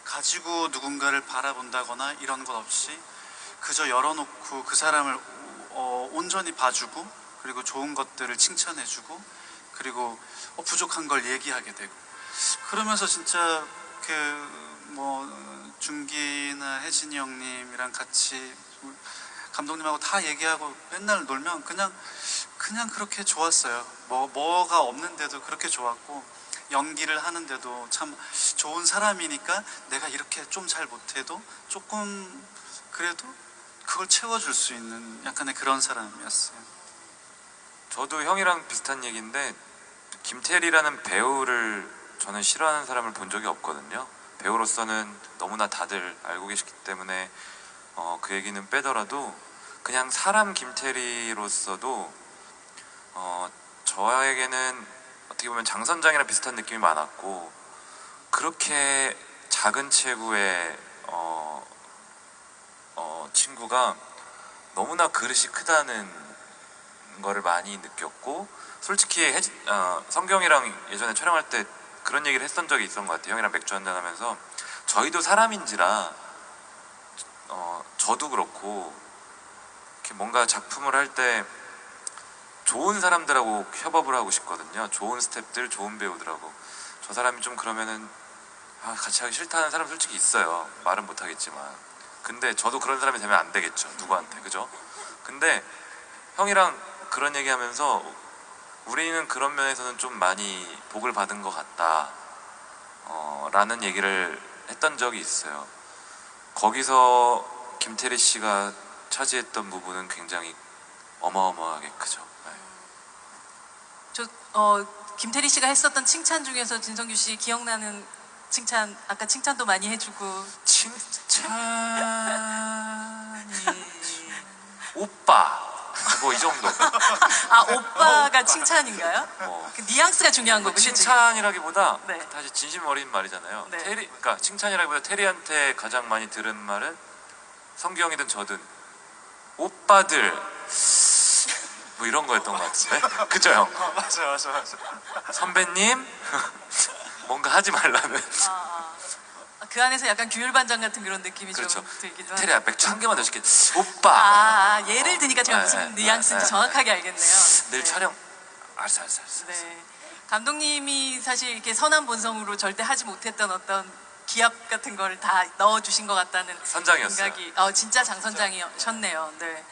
가지고 누군가를 바라본다거나 이런 것 없이 그저 열어놓고 그 사람을 온전히 봐주고 그리고 좋은 것들을 칭찬해주고 그리고 부족한 걸 얘기하게 되고 그러면서 진짜 그 뭐 준기나 혜진이 형님이랑 같이 감독님하고 다 얘기하고 맨날 놀면 그냥 그렇게 좋았어요. 뭐가 없는데도 그렇게 좋았고 연기를 하는데도 참 좋은 사람이니까 내가 이렇게 좀 잘 못해도 조금 그래도 그걸 채워줄 수 있는 약간의 그런 사람이었어요. 저도 형이랑 비슷한 얘기인데 김태리라는 배우를 저는 싫어하는 사람을 본 적이 없거든요. 배우로서는 너무나 다들 알고 계시기 때문에 그 얘기는 빼더라도 그냥 사람 김태리로서도 저에게는 어떻게 보면 장선장이랑 비슷한 느낌이 많았고, 그렇게 작은 체구의 친구가 너무나 그릇이 크다는 거를 많이 느꼈고, 솔직히 성경이랑 예전에 촬영할 때 그런 얘기를 했던 적이 있었던 것 같아요. 형이랑 맥주 한잔 하면서 저희도 사람인지라 저도 그렇고 이렇게 뭔가 작품을 할 때 좋은 사람들하고 협업을 하고 싶거든요. 좋은 스태프들, 좋은 배우들하고. 저 사람이 좀 그러면은 같이 하기 싫다는 사람 솔직히 있어요. 말은 못하겠지만. 근데 저도 그런 사람이 되면 안 되겠죠. 누구한테, 그죠? 근데 형이랑 그런 얘기하면서 우리는 그런 면에서는 좀 많이 복을 받은 것 같다 라는 얘기를 했던 적이 있어요. 거기서 김태리 씨가 차지했던 부분은 굉장히 어마어마하게 크죠. 네. 김태리 씨가 했었던 칭찬 중에서 진성규 씨 기억나는 칭찬, 아까 칭찬도 많이 해주고. 칭찬이 오빠 뭐 이 정도. 오빠가 칭찬인가요? 그 뉘앙스가 중요한 거군요. 칭찬이라기보다 네. 사실 진심 어린 말이잖아요. 네. 그러니까 칭찬이라기보다 테리한테 가장 많이 들은 말은, 성경이든 저든 오빠들 뭐 이런 거였던 것 같은데. 그죠 형? 맞아. 선배님 뭔가 하지 말라는. 그 안에서 약간 규율반장 같은 그런 느낌이 그렇죠. 좀 들기도 하고. 테리야 맥주 한 개만 더 시켜. 오빠. 예를 드니까 제가 무슨 뉘앙스인지 정확하게 알겠네요. 내일 네. 촬영. 알았어. 네. 감독님이 사실 이렇게 선한 본성으로 절대 하지 못했던 어떤 기합 같은 걸 다 넣어주신 것 같다는 선장이었어요. 생각이. 진짜 장선장이셨네요. 네.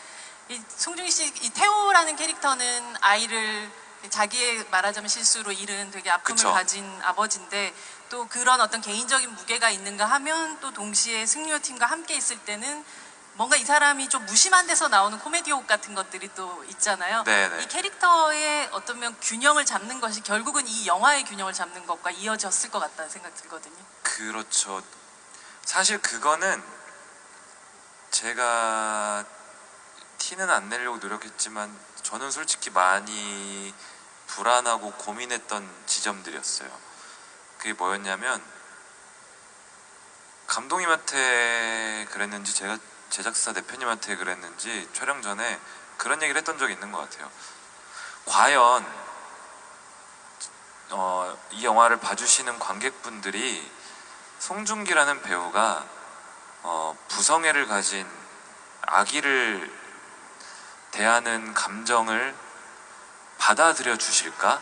이 송중기 씨, 이 태호라는 캐릭터는 아이를 자기의 말하자면 실수로 잃은 되게 아픔을 그쵸. 가진 아버지인데, 또 그런 어떤 개인적인 무게가 있는가 하면 또 동시에 승려 팀과 함께 있을 때는 뭔가 이 사람이 좀 무심한 데서 나오는 코미디 혹 같은 것들이 또 있잖아요. 네네. 이 캐릭터의 어떤 면 균형을 잡는 것이 결국은 이 영화의 균형을 잡는 것과 이어졌을 것 같다는 생각 들거든요. 그렇죠. 사실 그거는 제가 티는 안 내려고 노력했지만 저는 솔직히 많이 불안하고 고민했던 지점들이었어요. 그게 뭐였냐면, 감독님한테 그랬는지 제가 제작사 대표님한테 그랬는지 촬영 전에 그런 얘기를 했던 적이 있는 것 같아요. 과연 이 영화를 봐주시는 관객분들이 송중기라는 배우가 부성애를 가진 아기를 대하는 감정을 받아들여 주실까?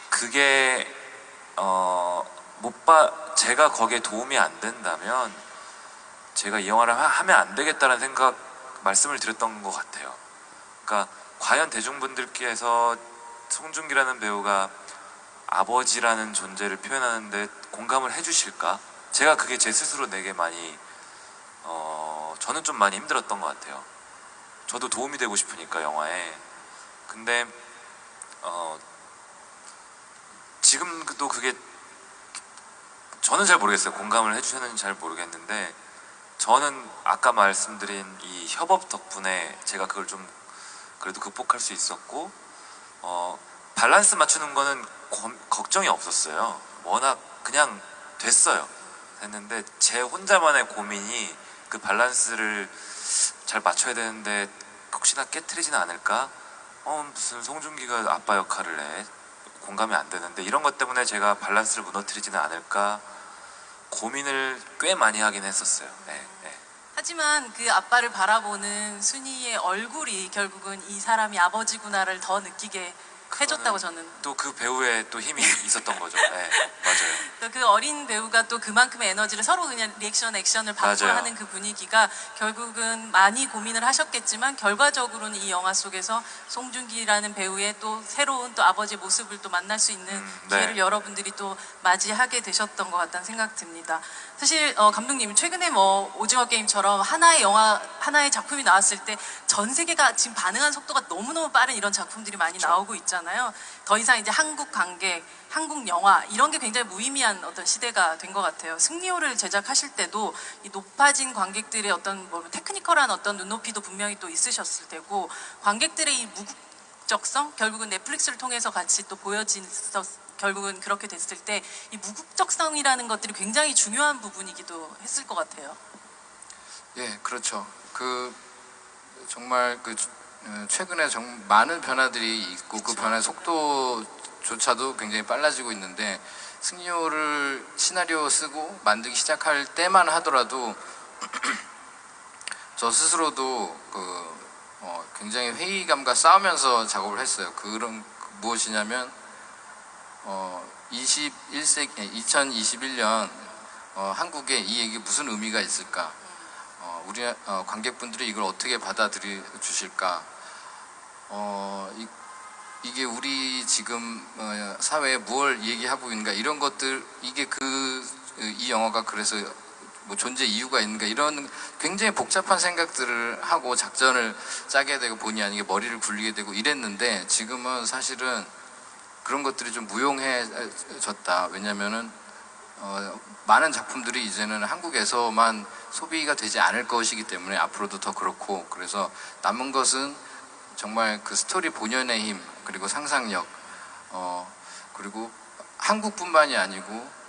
그게 제가 거기에 도움이 안 된다면 제가 이 영화를 하면 안 되겠다는 생각 말씀을 드렸던 것 같아요. 그러니까 과연 대중분들께서 송중기라는 배우가 아버지라는 존재를 표현하는데 공감을 해주실까? 제가 그게 제 스스로 되게 많이 저는 좀 많이 힘들었던 것 같아요. 저도 도움이 되고 싶으니까 영화에. 근데 지금도 그게 저는 잘 모르겠어요. 공감을 해주셨는지 잘 모르겠는데, 저는 아까 말씀드린 이 협업 덕분에 제가 그걸 좀 그래도 극복할 수 있었고, 밸런스 맞추는 거는 걱정이 없었어요. 워낙 그냥 됐는데 제 혼자만의 고민이 그 밸런스를 잘 맞춰야 되는데 혹시나 깨트리지는 않을까? 무슨 송중기가 아빠 역할을 해, 공감이 안 되는데 이런 것 때문에 제가 밸런스를 무너뜨리지는 않을까 고민을 꽤 많이 하긴 했었어요. 네. 하지만 그 아빠를 바라보는 순이의 얼굴이 결국은 이 사람이 아버지구나를 더 느끼게 해줬다고 저는. 또 그 배우의 또 힘이 있었던 거죠. 네, 맞아요. 또 그 어린 배우가 또 그만큼의 에너지를 서로 그냥 리액션, 액션을 받고 맞아요. 하는 그 분위기가 결국은 많이 고민을 하셨겠지만 결과적으로는 이 영화 속에서 송중기라는 배우의 또 새로운 또 아버지의 모습을 또 만날 수 있는 기회를 네. 여러분들이 또 맞이하게 되셨던 것 같다는 생각 듭니다. 사실 감독님 최근에 뭐 오징어 게임처럼 하나의 영화, 하나의 작품이 나왔을 때 전 세계가 지금 반응하는 속도가 너무너무 빠른 이런 작품들이 많이 나오고 있잖아요. 있었잖아요. 더 이상 이제 한국 관객, 한국 영화 이런 게 굉장히 무의미한 어떤 시대가 된 것 같아요. 승리호를 제작하실 때도 이 높아진 관객들의 어떤 뭐 테크니컬한 어떤 눈높이도 분명히 또 있으셨을 테고, 관객들의 이 무국적성, 결국은 넷플릭스를 통해서 같이 또 결국은 그렇게 됐을 때 이 무국적성이라는 것들이 굉장히 중요한 부분이기도 했을 것 같아요. 예, 그렇죠. 정말 최근에 많은 변화들이 있고 그 변화의 속도조차도 굉장히 빨라지고 있는데, 승리호를 시나리오 쓰고 만들기 시작할 때만 하더라도 저 스스로도 굉장히 회의감과 싸우면서 작업을 했어요. 무엇이냐면 2021년 한국에 이 얘기 무슨 의미가 있을까? 우리 관객분들이 이걸 어떻게 받아들여 주실까? 이게 우리 지금 사회에 무엇을 얘기하고 있는가, 이런 것들, 이게 이 영화가 그래서 뭐 존재 이유가 있는가, 이런 굉장히 복잡한 생각들을 하고 작전을 짜게 되고 본의 아니게 머리를 굴리게 되고 이랬는데, 지금은 사실은 그런 것들이 좀 무용해졌다. 왜냐면은 많은 작품들이 이제는 한국에서만 소비가 되지 않을 것이기 때문에 앞으로도 더 그렇고, 그래서 남은 것은 정말 그 스토리 본연의 힘, 그리고 상상력, 그리고 한국뿐만이 아니고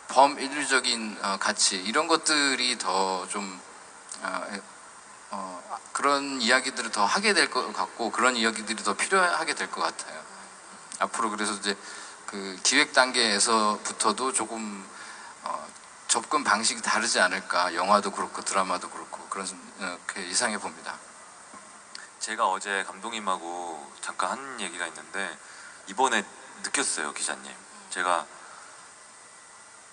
범인류적인 가치, 이런 것들이 더 좀 그런 이야기들을 더 하게 될 것 같고, 그런 이야기들이 더 필요하게 될 것 같아요. 앞으로. 그래서 이제 그 기획 단계에서부터도 조금 접근 방식이 다르지 않을까. 영화도 그렇고 드라마도 그렇고 그렇게 예상해 봅니다. 제가 어제 감독님하고 잠깐 한 얘기가 있는데, 이번에 느꼈어요, 기자님. 제가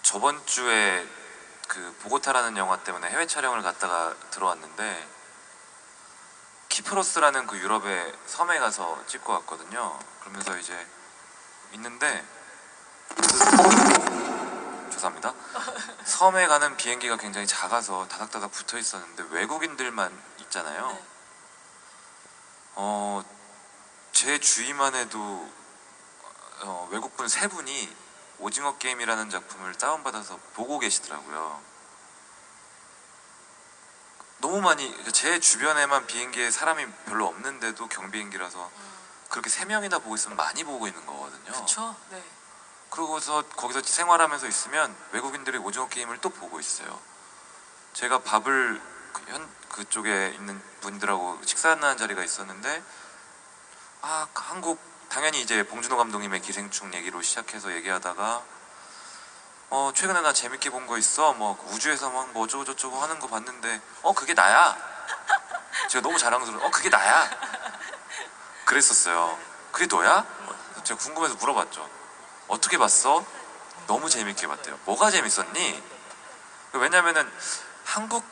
저번 주에 그 보고타라는 영화 때문에 해외 촬영을 갔다가 들어왔는데, 키프로스라는 그 유럽의 섬에 가서 찍고 왔거든요. 그러면서 이제 있는데 죄송합니다. 섬에 가는 비행기가 굉장히 작아서 다닥다닥 붙어 있었는데 외국인들만 있잖아요. 네. 제 주위만 해도 외국분 3분이 오징어 게임이라는 작품을 다운받아서 보고 계시더라고요. 너무 많이, 제 주변에만 비행기에 사람이 별로 없는데도 경비행기라서 그렇게 3명이나 보고 있으면 많이 보고 있는 거거든요. 그렇죠. 네. 그러고서 거기서 생활하면서 있으면 외국인들이 오징어 게임을 또 보고 있어요. 제가 밥을 그쪽에 있는 분들하고 식사하는 자리가 있었는데, 한국, 당연히 이제 봉준호 감독님의 기생충 얘기로 시작해서 얘기하다가 최근에 나 재밌게 본 거 있어, 뭐 우주에서 막 뭐 어쩌고 저쩌고 하는 거 봤는데 그게 나야. 제가 너무 자랑스러워. 그게 나야. 그랬었어요. 그게 너야? 제가 궁금해서 물어봤죠. 어떻게 봤어? 너무 재밌게 봤대요. 뭐가 재밌었니? 왜냐면은 한국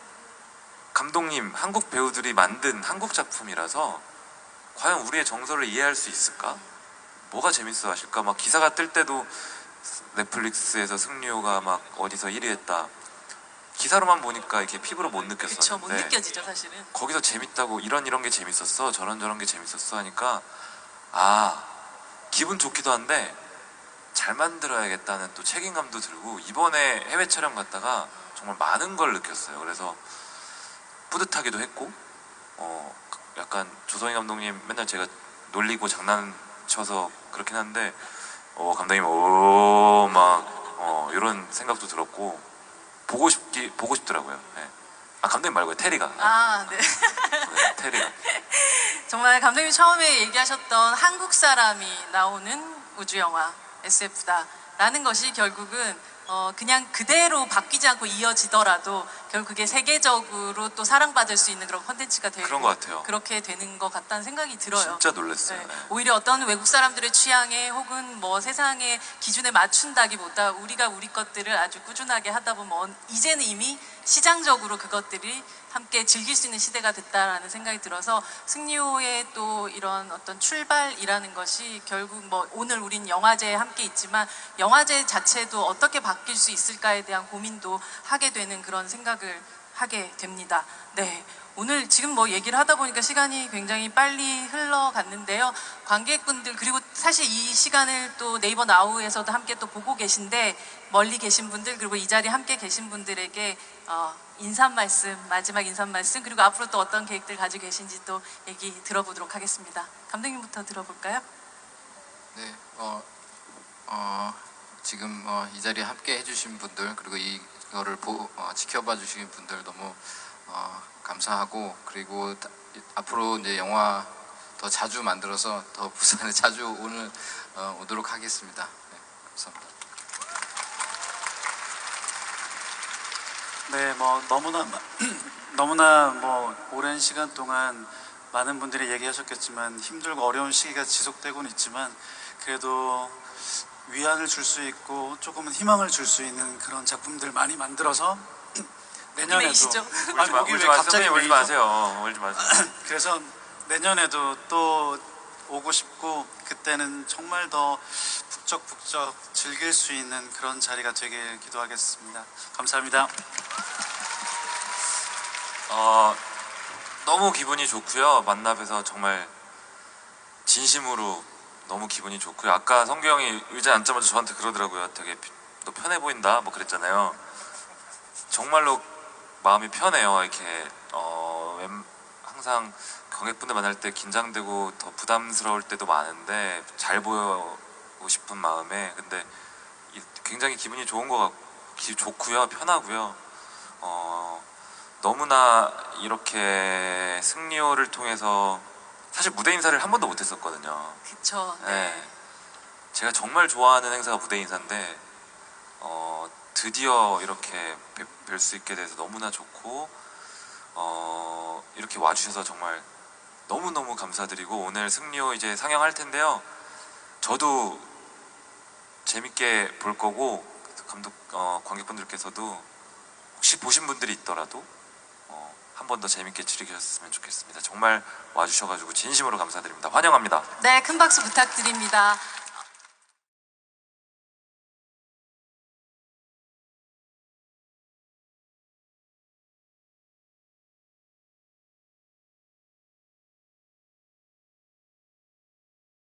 감독님, 한국 배우들이 만든 한국 작품이라서 과연 우리의 정서를 이해할 수 있을까? 뭐가 재밌어 하실까? 막 기사가 뜰 때도 넷플릭스에서 승리호가 막 어디서 1위 했다. 기사로만 보니까 이렇게 피부로 못 느꼈었는데, 그렇죠. 못 느껴지죠, 사실은. 거기서 재밌다고, 이런 게 재밌었어, 저런 게 재밌었어 하니까 기분 좋기도 한데 잘 만들어야겠다는 또 책임감도 들고, 이번에 해외 촬영 갔다가 정말 많은 걸 느꼈어요. 그래서 뿌듯하기도 했고, 약간 조성희 감독님 맨날 제가 놀리고 장난쳐서 그렇긴 한데 감독님 이런 생각도 들었고, 보고 싶더라고요. 네. 감독님 말고요, 테리가. 네. 네, 테리가. 정말 감독님이 처음에 얘기하셨던 한국 사람이 나오는 우주 영화 SF다라는 것이 결국은 그냥 그대로 바뀌지 않고 이어지더라도 결국 그게 세계적으로 또 사랑받을 수 있는 그런 콘텐츠가 되고, 그런 것 같아요. 그렇게 되는 것 같다는 생각이 들어요. 진짜 놀랐어요. 네. 네. 오히려 어떤 외국 사람들의 취향에 혹은 뭐 세상의 기준에 맞춘다기보다 우리가 우리 것들을 아주 꾸준하게 하다 보면 이제는 이미 시장적으로 그것들이 함께 즐길 수 있는 시대가 됐다라는 생각이 들어서, 승리호의 또 이런 어떤 출발이라는 것이 결국 뭐 오늘 우린 영화제에 함께 있지만 영화제 자체도 어떻게 바뀔 수 있을까에 대한 고민도 하게 되는 그런 생각을 하게 됩니다. 네. 오늘 지금 뭐 얘기를 하다 보니까 시간이 굉장히 빨리 흘러갔는데요. 관객분들 그리고 사실 이 시간을 또 네이버 나우에서도 함께 또 보고 계신데 멀리 계신 분들 그리고 이 자리에 함께 계신 분들에게 인사 말씀, 마지막 인사 말씀 그리고 앞으로 또 어떤 계획들 가지고 계신지 또 얘기 들어보도록 하겠습니다. 감독님부터 들어볼까요? 네, 지금 이 자리에 함께 해주신 분들 그리고 이거를 지켜봐 주신 분들 너무 감사하고 그리고 앞으로 이제 영화 더 자주 만들어서 더 부산에 자주 오도록 하겠습니다. 네, 감사합니다. 네, 뭐 너무나 뭐 오랜 시간 동안 많은 분들이 얘기하셨겠지만 힘들고 어려운 시기가 지속되고는 있지만 그래도 위안을 줄 수 있고 조금은 희망을 줄 수 있는 그런 작품들 많이 만들어서 내년에도 메이시죠? 목이 울지 왜 마세요. 갑자기 울지 메이죠? 마세요. 울지 마세요. 그래서 내년에도 또 오고 싶고 그때는 정말 더 북적북적 즐길 수 있는 그런 자리가 되길 기도하겠습니다. 감사합니다. 너무 기분이 좋고요. 만나 뵈서 정말 진심으로 너무 기분이 좋고요. 아까 성규 형이 의자에 앉자마자 저한테 그러더라고요. 되게 너 편해 보인다 뭐 그랬잖아요. 정말로 마음이 편해요. 이렇게 항상 관객분들 만날 때 긴장되고 더 부담스러울 때도 많은데 잘 보이고 싶은 마음에 근데 굉장히 기분이 좋은 것 같고 좋고요. 편하고요. 너무나 이렇게 승리호를 통해서 사실 무대 인사를 한 번도 못 했었거든요. 그쵸. 네. 제가 정말 좋아하는 행사가 무대 인사인데 드디어 이렇게 뵐 수 있게 돼서 너무나 좋고 이렇게 와주셔서 정말 너무너무 감사드리고 오늘 승리호 이제 상영할 텐데요. 저도 재밌게 볼 거고 관객분들께서도 혹시 보신 분들이 있더라도 한 번 더 재밌게 즐기셨으면 좋겠습니다. 정말 와주셔가지고 진심으로 감사드립니다. 환영합니다. 네, 큰 박수 부탁드립니다.